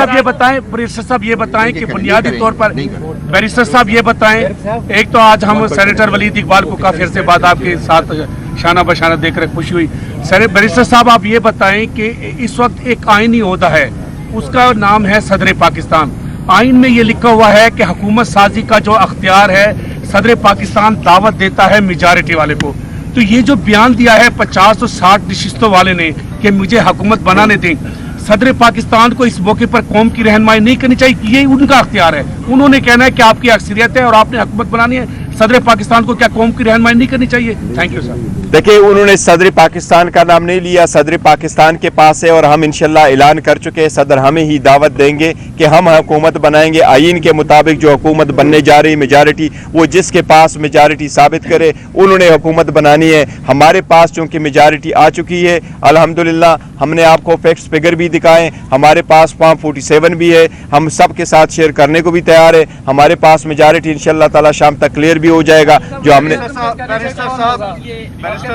साहब ये बताएं, बैरिस्टर साहब ये बताएं कि बुनियादी तौर पर, बैरिस्टर साहब ये बताएं, एक तो आज हम सेनेटर वलीद इकबाल को काफी अरसे बाद आपके साथ शाना बशाना देखकर खुशी हुई। बैरिस्टर साहब आप ये बताएं कि इस वक्त एक आईनी ओहदा है, उसका नाम है सदर पाकिस्तान। आइन में ये लिखा हुआ है कि हुकूमत साजी का जो अख्तियार है सदर पाकिस्तान दावत देता है मेजॉरिटी वाले को। तो ये जो बयान दिया है 50 और 60 नशिस्तों वाले ने कि मुझे हुकूमत बनाने दें, सदर पाकिस्तान को इस मौके पर कौम की रहनुमाई नहीं करनी चाहिए, ये उनका अख्तियार है। उन्होंने कहना है कि आपकी अक्सरियत है और आपने हुकूमत बनानी है, सदर पाकिस्तान को क्या कौम की रहनुमाई नहीं करनी चाहिए? Thank you sir. देखिए, उन्होंने सदर पाकिस्तान का नाम नहीं लिया, सदर पाकिस्तान के पास है और हम इंशाल्लाह ऐलान कर चुके हैं, सदर हमें ही दावत देंगे कि हम हुकूमत बनाएंगे। आइन के मुताबिक जो हुकूमत बनने जा रही मेजॉरिटी, वो जिसके पास मेजॉरिटी साबित करे उन्होंने हुकूमत बनानी है। हमारे पास चूँकि मेजॉरिटी आ चुकी है अल्हम्दुलिल्लाह, हमने आपको फैक्ट्स फिगर भी दिखाएं, हमारे पास फॉर्म 47 भी है, हम सब के साथ शेयर करने को भी तैयार है। हमारे पास मेजॉरिटी इंशाल्लाह ताला शाम तक क्लियर भी हो जाएगा। जो हमने बैरिस्टर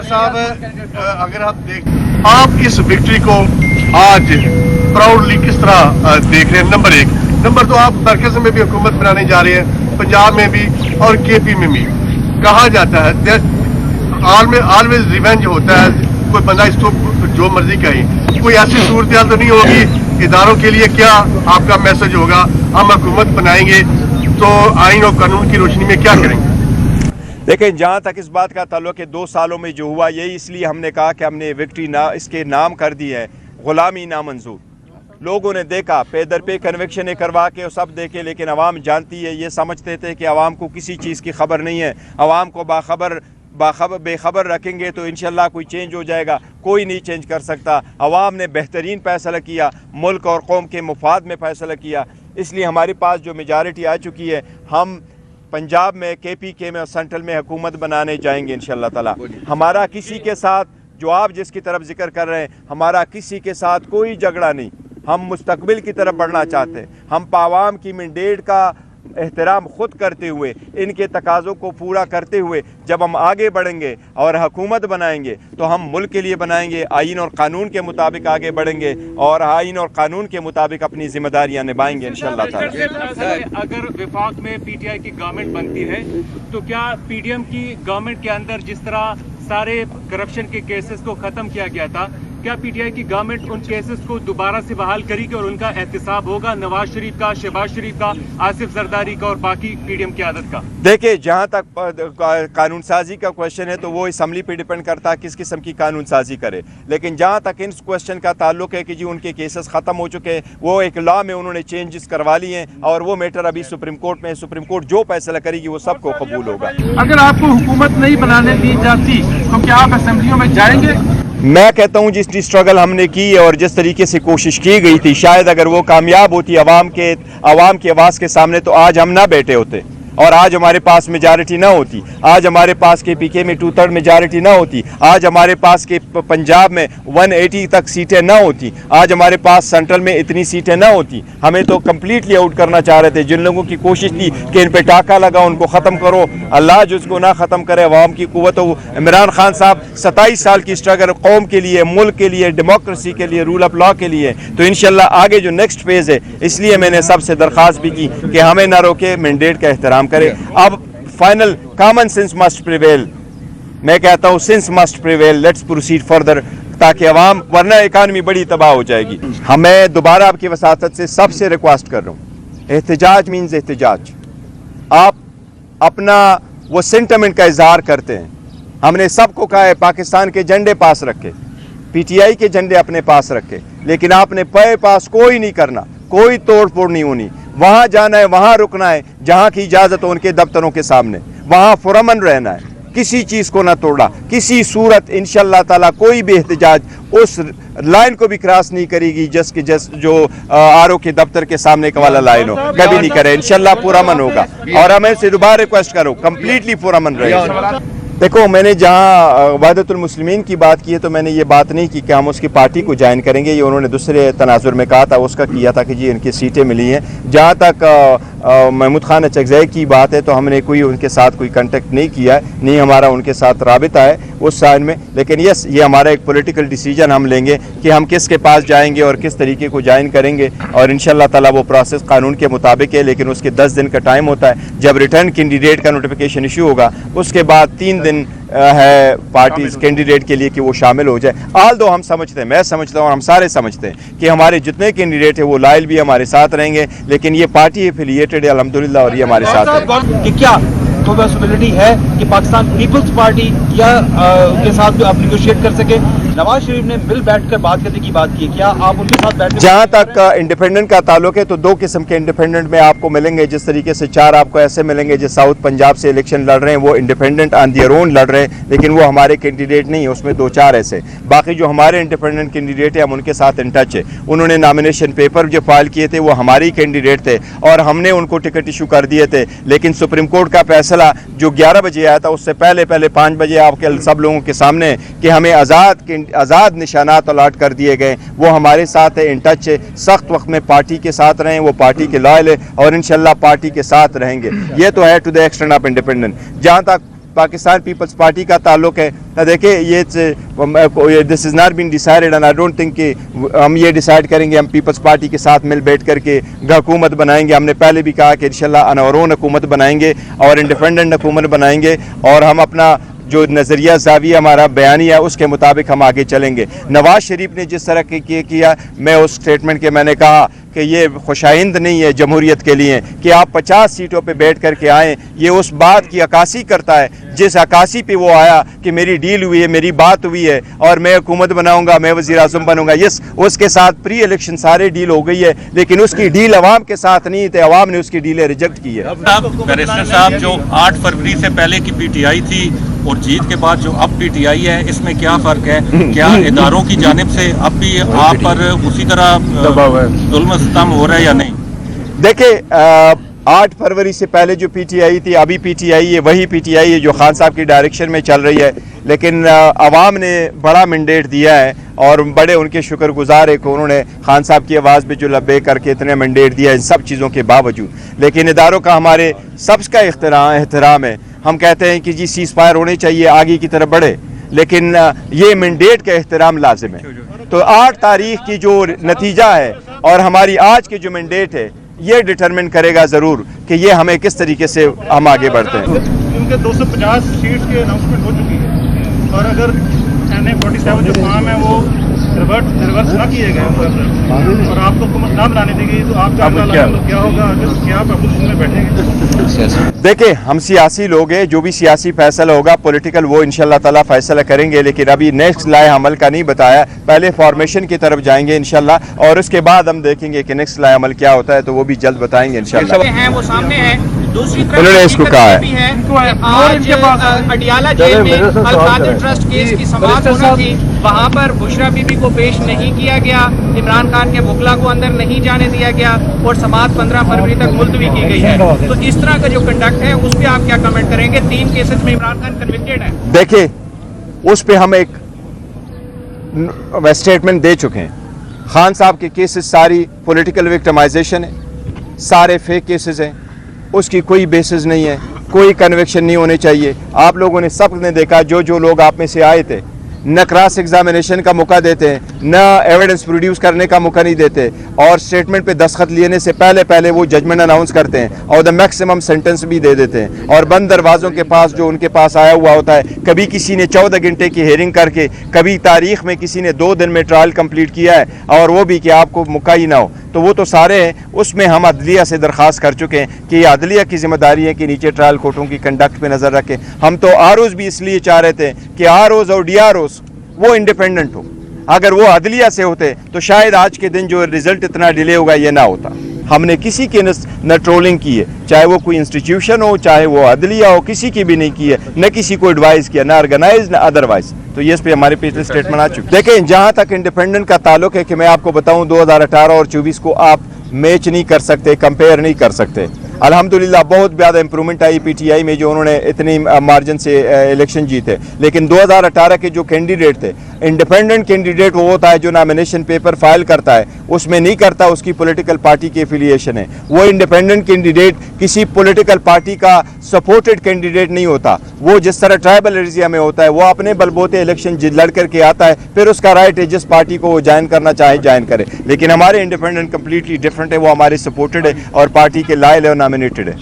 साहब, अगर आप इस विक्ट्री को आज प्राउडली किस तरह देख रहे हैं? नंबर एक। नंबर दो, आप मरकज में भी हुकूमत बनाने जा रहे हैं, पंजाब में भी और केपी में भी। कहा जाता है ऑलवेज रिवेंज होता है, कोई बंदा इसको जो मर्जी कहे। कोई ऐसी सूरत तो नहीं होगी इदारों के लिए? क्या आपका मैसेज होगा? हम हुकूमत बनाएंगे तो आइन और कानून की रोशनी में क्या करेंगे? देखें, जहाँ तक इस बात का ताल्लुक है 2 सालों में जो हुआ, यही इसलिए हमने कहा कि हमने विक्ट्री ना इसके नाम कर दी है गुलामी नामंजूर। लोगों ने देखा, पे दर पे कन्वेक्शन करवा के सब देखे, लेकिन अवाम जानती है, ये समझते थे कि अवाम को किसी चीज़ की खबर नहीं है। अवाम को बेखबर रखेंगे तो इंशाल्लाह कोई चेंज हो जाएगा। कोई नहीं चेंज कर सकता। अवाम ने बेहतरीन फैसला किया, मुल्क और कौम के मुफाद में फ़ैसला किया, इसलिए हमारे पास जो मेजॉरिटी आ चुकी है, हम पंजाब में, KPK में और सेंट्रल में हुकूमत बनाने जाएंगे इंशाल्लाह ताला। हमारा किसी के साथ, जो आप जिसकी तरफ जिक्र कर रहे हैं, हमारा किसी के साथ कोई झगड़ा नहीं। हम मुस्तकबिल की तरफ बढ़ना चाहते हैं। हम आवाम की मैंडेट का एहतराम खुद करते हुए, इनके तकाज़ों को पूरा करते हुए जब हम आगे बढ़ेंगे और हुकूमत बनाएंगे तो हम मुल्क के लिए बनाएंगे, आइन और कानून के मुताबिक आगे बढ़ेंगे और आइन और कानून के मुताबिक अपनी जिम्मेदारियां निभाएंगे इंशाअल्लाह ताला। अगर विफाक में PTI की गवर्नमेंट बनती है तो क्या PDM की गवर्नमेंट के अंदर जिस तरह सारे करप्शन के केसेस को ख़त्म किया गया था, क्या PTI की गवर्नमेंट उन केसेस को दोबारा से बहाल करेगी और उनका एहतसाब होगा नवाज शरीफ का, शहबाज शरीफ का, आसिफ जरदारी का और बाकी PDM की आदत का? देखिए, जहाँ तक कानून साजी का क्वेश्चन है तो वो असम्बली पे डिपेंड करता है किस किस्म की कानून साजी करे। लेकिन जहाँ तक इन क्वेश्चन का ताल्लुक है कि जी उनके केसेस ख़त्म हो चुके हैं, वो एक लॉ में उन्होंने चेंजेस करवा लिए हैं और वो मैटर अभी सुप्रीम कोर्ट में है। सुप्रीम कोर्ट जो फैसला करेगी वो सबको कबूल होगा। अगर आपको हुकूमत नहीं बनाने दी जाती तो क्या आप असेंबलियों में जाएंगे? मैं कहता हूँ जितनी स्ट्रगल हमने की है और जिस तरीके से कोशिश की गई थी, शायद अगर वो कामयाब होती आवाम की आवाज़ के सामने तो आज हम ना बैठे होते और आज हमारे पास मेजॉरिटी ना होती। आज हमारे पास KPK में 2/3 मेजॉरिटी ना होती। आज हमारे पास के पंजाब में 180 तक सीटें ना होती। आज हमारे पास सेंट्रल में इतनी सीटें ना होती। हमें तो कम्प्लीटली आउट करना चाह रहे थे। जिन लोगों की कोशिश थी कि इन पे टाका लगा, उनको ख़त्म करो, अल्लाह जिसको ना ख़त्म करे अवाम की कुव्वत हो। इमरान खान साहब 27 साल की स्ट्रगल कौम के लिए, मुल्क के लिए, डेमोक्रेसी के लिए, रूल ऑफ लॉ के लिए, तो इंशाल्लाह आगे जो नेक्स्ट फेज़ है, इसलिए मैंने सबसे दरख्वास्त भी की कि हमें ना रोके, मैंडेट का एहतराम करे। अब final common sense must prevail. मैं कहता हूँ sense must prevail, let's proceed further, ताकि अवाम, वरना इकानमी बड़ी तबाह हो जाएगी। हमें दोबारा आपकी वसातत से सबसे रिक्वेस्ट कर रहा हूँ, एहतजाज मीन्स एहतजाज। आप अपना वो सेंटिमेंट का इजहार करते हैं। हमने सबको कहा है पाकिस्तान के झंडे पास रखे, PTI के झंडे अपने पास रखे, लेकिन आपने पास कोई नहीं करना, कोई तोड़ फोड़ नहीं होनी। वहाँ जाना है, वहाँ रुकना है जहाँ की इजाज़त हो, उनके दफ्तरों के सामने, वहाँ पुरअमन रहना है, किसी चीज़ को ना तोड़ा, किसी सूरत इंशाअल्लाह ताला कोई भी एहतजाज उस लाइन को भी क्रॉस नहीं करेगी जो RO के दफ्तर के सामने का वाला लाइन हो, कभी नहीं करे। इंशाअल्लाह पुरअमन होगा और हमें से दोबारा रिक्वेस्ट करो कम्प्लीटली पुरअमन रहेगा। देखो, मैंने जहाँ वहदतुल मुस्लिमीन की बात की है तो मैंने ये बात नहीं की कि हम उसकी पार्टी को ज्वाइन करेंगे। ये उन्होंने दूसरे तनाजुर में कहा था, उसका किया था कि जी इनकी सीटें मिली हैं। जहाँ तक महमूद खान अचकज़ई की बात है तो हमने कोई उनके साथ कोई कांटेक्ट नहीं किया है, नहीं हमारा उनके साथ राबिता है उस साइन में। लेकिन यस, ये हमारा एक पॉलिटिकल डिसीजन हम लेंगे कि हम किसके पास जाएंगे और किस तरीके को ज्वाइन करेंगे, और इंशाल्लाह ताला वो प्रोसेस कानून के मुताबिक है। लेकिन उसके 10 दिन का टाइम होता है। जब रिटर्न कैंडिडेट का नोटिफिकेशन इशू होगा उसके बाद 3 दिन है पार्टीज कैंडिडेट के लिए कि वो शामिल हो जाए। आल दो हम समझते हैं, मैं समझता हूँ और हम सारे समझते हैं कि हमारे जितने कैंडिडेट है वो लायल भी हमारे साथ रहेंगे, लेकिन ये पार्टी एफिलिएटेड है अल्हम्दुलिल्लाह और ये हमारे साथ है। कि क्या पॉसिबिलिटी है कि पाकिस्तान पीपल्स पार्टी या के साथ आप निगोशिएट कर सके? नवाज शरीफ ने मिल बैठकर बात करने की बात की, क्या आप उनके साथ बैठ? जहाँ तक इंडिपेंडेंट का ताल्लुक है तो 2 किस्म के इंडिपेंडेंट में आपको मिलेंगे। जिस तरीके से 4 आपको ऐसे मिलेंगे जो साउथ पंजाब से इलेक्शन लड़ रहे हैं, वो इंडिपेंडेंट ऑन देयर ओन लड़ रहे हैं, लेकिन वो हमारे कैंडिडेट नहीं है। उसमें 2-4 ऐसे बाकी जो हमारे इंडिपेंडेंट कैंडिडेट है हम उनके साथ इन टच है। उन्होंने नॉमिनेशन पेपर जो फाइल किए थे वो हमारे ही कैंडिडेट थे और हमने उनको टिकट इशू कर दिए थे। लेकिन सुप्रीम कोर्ट का फैसला जो 11 बजे आया था उससे पहले 5 बजे आपके सब लोगों के सामने कि हमें आज़ाद निशानात अलॉट कर दिए गए, वो हमारे साथ है, इन टच है। सख्त वक्त में पार्टी के साथ रहें, वो पार्टी के लॉयल है और इंशाल्लाह पार्टी के साथ रहेंगे। ये तो है to the extent of independent. जहाँ तक पाकिस्तान पीपल्स पार्टी का ताल्लुक है, देखिए ये this is not been decided and I don't think कि हम ये डिसाइड करेंगे हम पीपल्स पार्टी के साथ मिल बैठ करके हुकूमत बनाएंगे। हमने पहले भी कहा कि इंशाल्लाह अनवरोन हुकूमत बनाएंगे और इंडिपेंडेंट हुकूमत बनाएंगे और हम अपना जो नज़रिया ज़ाविया हमारा बयानी है उसके मुताबिक हम आगे चलेंगे। नवाज शरीफ ने जिस तरह के किया, मैं उस स्टेटमेंट के मैंने कहा कि ये खुशाइंद नहीं है जमहूरियत के लिए कि आप 50 सीटों पे बैठ कर के आएँ। ये उस बात की अक्कासी करता है जिस अक्कासी पे वो आया कि मेरी डील हुई है, मेरी बात हुई है और मैं हुकूमत बनाऊंगा, मैं वज़ीर आज़म बनूंगा। यस, उसके साथ प्री इलेक्शन सारे डील हो गई है, लेकिन उसकी डील अवाम के साथ नहीं थे, अवाम ने उसकी डीलें रिजेक्ट की है। बैरिस्टर साहब, जो 8 फरवरी से पहले की पीटीआई थी और जीत के बाद जो अब पीटीआई है, इसमें क्या फ़र्क है? क्या इदारों की जानिब से अब भी आप पर उसी तरह जुल्म सितम हो रहा है या नहीं? देखिए 8 फरवरी से पहले जो पीटीआई थी, अभी पीटीआई है वही पीटीआई है जो खान साहब की डायरेक्शन में चल रही है। लेकिन अवाम ने बड़ा मैंडेट दिया है और बड़े उनके शुक्रगुजार है कि उन्होंने खान साहब की आवाज़ पे जो लब्बे करके इतने मैंडेट दिया इन सब चीज़ों के बावजूद। लेकिन इदारों का हमारे सबका एहतराम है। हम कहते हैं कि जी सीज़ फायर होने चाहिए, आगे की तरफ बढ़े, लेकिन ये मैंडेट का एहतराम लाजिम है। तो 8 तारीख की जो नतीजा है और हमारी आज की जो मैंडेट है ये डिटरमिन करेगा ज़रूर कि ये हमें किस तरीके से हम आगे बढ़ते हैं। उनके 250 सीट्स की अनाउंसमेंट हो चुकी है और अगर NA-47 जो काम है वो रिवर्स ना किए गए और आपको हुकूमत ना बनाने दी गई, तो आपका क्या होगा? क्या आप अपोजिशन में बैठेंगे? देखिए, हम सियासी लोग हैं, जो भी सियासी फैसला होगा पॉलिटिकल वो इंशाल्लाह ताला फैसला करेंगे, लेकिन अभी नेक्स्ट लाए अमल का नहीं बताया। पहले फॉर्मेशन की तरफ जाएंगे इंशाल्लाह और उसके बाद हम देखेंगे कि नेक्स्ट लाए अमल क्या होता है, तो वो भी जल्द बताएंगे इंशाल्लाह। वो सामने है। दूसरी उन्होंने इसको कहा है आज अडियाला जेल में अल-कादिर ट्रस्ट केस की समाअत होना थी, वहाँ पर बुशरा बीबी को पेश नहीं किया गया, इमरान खान के वकला को अंदर नहीं जाने दिया गया और समाअत 15 फरवरी तक मुलतवी की गई है। तो इस तरह का जो कंडक्ट है उस पर आप क्या कमेंट करेंगे? 3 केसेस में इमरान खान कन्विक्टेड है। देखिए, उस पर हम एक स्टेटमेंट दे चुके हैं। खान साहब के केसेस सारी पॉलिटिकल विक्टिमाइजेशन है, सारे फेक केसेस हैं, उसकी कोई बेसिस नहीं है, कोई कन्विक्शन नहीं होने चाहिए। आप लोगों ने सब ने देखा, जो लोग आप में से आए थे न क्रॉस एग्जामिनेशन का मौका देते हैं, न एविडेंस प्रोड्यूस करने का मौका नहीं देते और स्टेटमेंट पे दस्तखत लेने से पहले वो जजमेंट अनाउंस करते हैं और द मैक्सिमम सेंटेंस भी दे देते हैं और बंद दरवाज़ों के पास जो उनके पास आया हुआ होता है। कभी किसी ने 14 घंटे की हेयरिंग करके, कभी तारीख में किसी ने 2 दिन में ट्रायल कंप्लीट किया है और वो भी कि आपको मौका ही ना हो, तो वो तो सारे हैं। उसमें हम अदलिया से दरख्वास्त कर चुके हैं कि ये अदलिया की जिम्मेदारी है कि नीचे ट्रायल कोर्टों की कंडक्ट पे नज़र रखें। हम तो आरओज़ भी इसलिए चाह रहे थे कि आरओज़ और डीआरओज़ वो इंडिपेंडेंट हो। अगर वो अदलिया से होते तो शायद आज के दिन जो रिजल्ट इतना डिले होगा ये ना होता। हमने किसी की न ट्रोलिंग की है, चाहे वो कोई इंस्टीट्यूशन हो, चाहे वो अदलिया हो, किसी की भी नहीं की है, न किसी को एडवाइस किया, ना ऑर्गेनाइज न अदरवाइज। तो ये इस पे हमारे पिछले स्टेटमेंट आ चुके। देखें, जहाँ तक इंडिपेंडेंट का ताल्लुक है कि मैं आपको बताऊँ 2018 और 24 को आप मैच नहीं कर सकते, कंपेयर नहीं कर सकते। अल्हम्दुलिल्लाह बहुत ज़्यादा इंप्रूवमेंट आई पीटीआई में जो उन्होंने इतनी मार्जिन से इलेक्शन जीते, लेकिन 2018 के जो कैंडिडेट थे इंडिपेंडेंट कैंडिडेट वो होता है जो नॉमिनेशन पेपर फाइल करता है, उसमें नहीं करता उसकी पॉलिटिकल पार्टी की एफिलिएशन है। वो इंडिपेंडेंट कैंडिडेट किसी पॉलिटिकल पार्टी का सपोर्टेड कैंडिडेट नहीं होता। वो जिस तरह ट्राइबल एरिया में होता है, वो अपने बलबूते इलेक्शन लड़ करके आता है, फिर उसका राइट है जिस पार्टी को वो ज्वाइन करना चाहे ज्वाइन करे। लेकिन हमारे इंडिपेंडेंट कंप्लीटली डिफरेंट है, वो हमारे सपोर्टेड है और पार्टी के लायल है और नॉमिनेटेड है।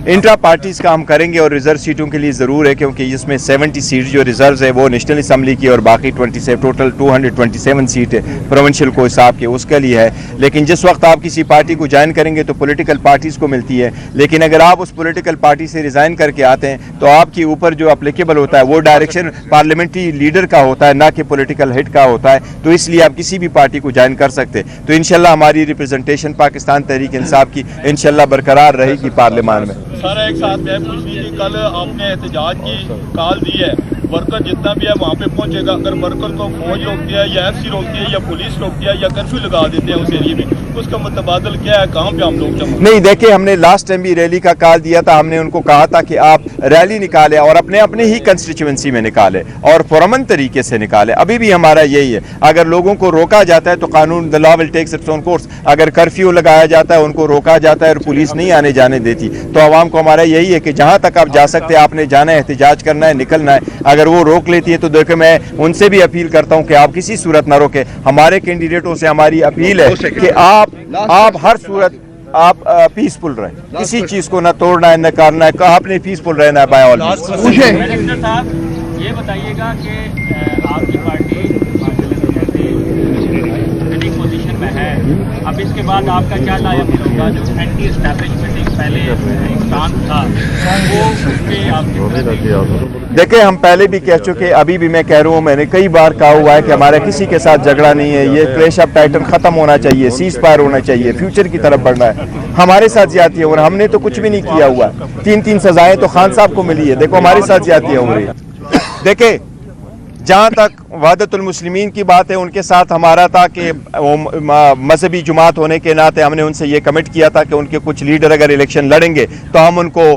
इंट्रा पार्टीज का हम करेंगे और रिजर्व सीटों के लिए ज़रूर है, क्योंकि इसमें 70 सीट जो रिजर्व है वो नेशनल असम्बली की और बाकी 27 टोटल 227 सीट है प्रोविंशियल को हिसाब के उसके लिए है। लेकिन जिस वक्त आप किसी पार्टी को ज्वाइन करेंगे तो पॉलिटिकल पार्टीज़ को मिलती है, लेकिन अगर आप उस पॉलिटिकल पार्टी से रिज़ाइन करके आते हैं तो आपके ऊपर जो अप्लीकेबल होता है वो डायरेक्शन पार्लियामेंट्री लीडर का होता है, ना कि पॉलिटिकल हेड का होता है। तो इसलिए आप किसी भी पार्टी को ज्वाइन कर सकते। तो इंशाल्लाह हमारी रिप्रेजेंटेशन पाकिस्तान तहरीक इंसाफ की इंशाल्लाह बरकरार रहेगी पार्लियामान में। सर एक साथ मैं पूछनी थी, कल आपने एहतजाज की कॉल दी है, वर्कर जितना भी है वहाँ पे पहुँचेगा। अगर वर्कर को फौज रोकती है या FC रोकती है या पुलिस रोकती है या कर्फ्यू लगा देते हैं उस एरिए में, उसका मुतबादल क्या है, कहाँ पे हम लोग जमा? नहीं, देखिए हमने लास्ट टाइम भी रैली का कॉल दिया था। हमने उनको कहा था कि आप रैली निकालें और अपने अपने ही कंस्टिट्यूएंसी में निकालें और पुरअमन तरीके से निकालें। अभी भी हमारा यही है, अगर लोगों को रोका जाता है तो कानून the law will take its own course. अगर कर्फ्यू लगाया जाता है, उनको रोका जाता है और पुलिस नहीं आने जाने देती, तो आवाम को हमारा यही है कि जहाँ तक आप जा सकते हैं आपने जाना है, एहतजाज करना है, निकलना है। अगर वो रोक लेती है तो देखो मैं उनसे भी अपील करता हूँ कि आप किसी सूरत ना रोके। हमारे कैंडिडेटों से हमारी अपील है कि आप हर सूरत आप पीसफुल रहे, किसी चीज को ना तोड़ना है न करना है, आपने पीसफुल रहना है बाय ऑल मींस। मिनिस्टर साहब ये बताइएगा कि आपकी पार्टी पोजीशन में है, अब इसके बाद आपका क्या लायक होगा? जो एंटी एस्टैब्लिशमेंट पहले इंसान था वो उसके आपके देखिए हम पहले भी कह चुके, अभी भी मैं कह रहा हूँ, मैंने कई बार कहा हुआ है कि हमारा किसी के साथ झगड़ा नहीं है। ये क्लैश ऑफ टाइटन खत्म होना चाहिए, सीज फायर होना चाहिए, फ्यूचर की तरफ बढ़ना है। हमारे साथ ज्यादती है और हमने तो कुछ भी नहीं किया हुआ। 3 सजाएं तो खान साहब को मिली है, देखो हमारे साथ ज्यादतियां हो रही है। देखिए जहाँ तक वहदतुल मुस्लिमीन की बात है, उनके साथ हमारा था कि मजहबी जुमात होने के नाते हमने उनसे ये कमिट किया था कि उनके कुछ लीडर अगर इलेक्शन लड़ेंगे तो हम उनको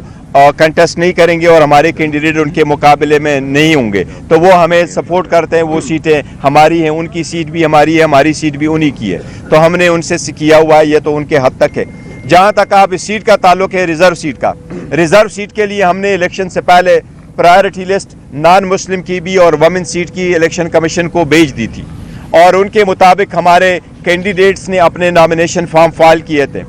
कंटेस्ट नहीं करेंगे और हमारे कैंडिडेट उनके मुकाबले में नहीं होंगे। तो वो हमें सपोर्ट करते हैं, वो सीटें हमारी हैं, उनकी सीट भी हमारी है, हमारी सीट भी उन्हीं की है। तो हमने उनसे किया हुआ है, ये तो उनके हद तक है। जहाँ तक आप इस सीट का ताल्लुक है रिजर्व सीट का, रिजर्व सीट के लिए हमने इलेक्शन से पहले प्रायोरिटी लिस्ट नॉन मुस्लिम की भी और वमेन सीट की इलेक्शन कमीशन को भेज दी थी और उनके मुताबिक हमारे कैंडिडेट्स ने अपने नॉमिनेशन फॉर्म फाइल किए थे।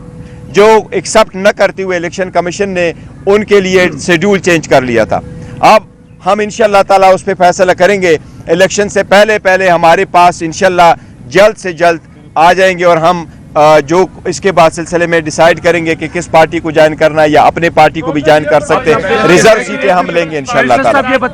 जो एक्सेप्ट न करते हुए इलेक्शन कमीशन ने उनके लिए शेड्यूल चेंज कर लिया था। अब हम इंशाल्लाह ताला उस पर फैसला करेंगे। इलेक्शन से पहले हमारे पास इंशाल्लाह जल्द से जल्द आ जाएंगे और हम जो इसके बाद सिलसिले में डिसाइड करेंगे कि किस पार्टी को ज्वाइन करना है या अपने पार्टी को भी ज्वाइन कर सकते हैं। रिजर्व सीटें हम लेंगे इंशाल्लाह ताला।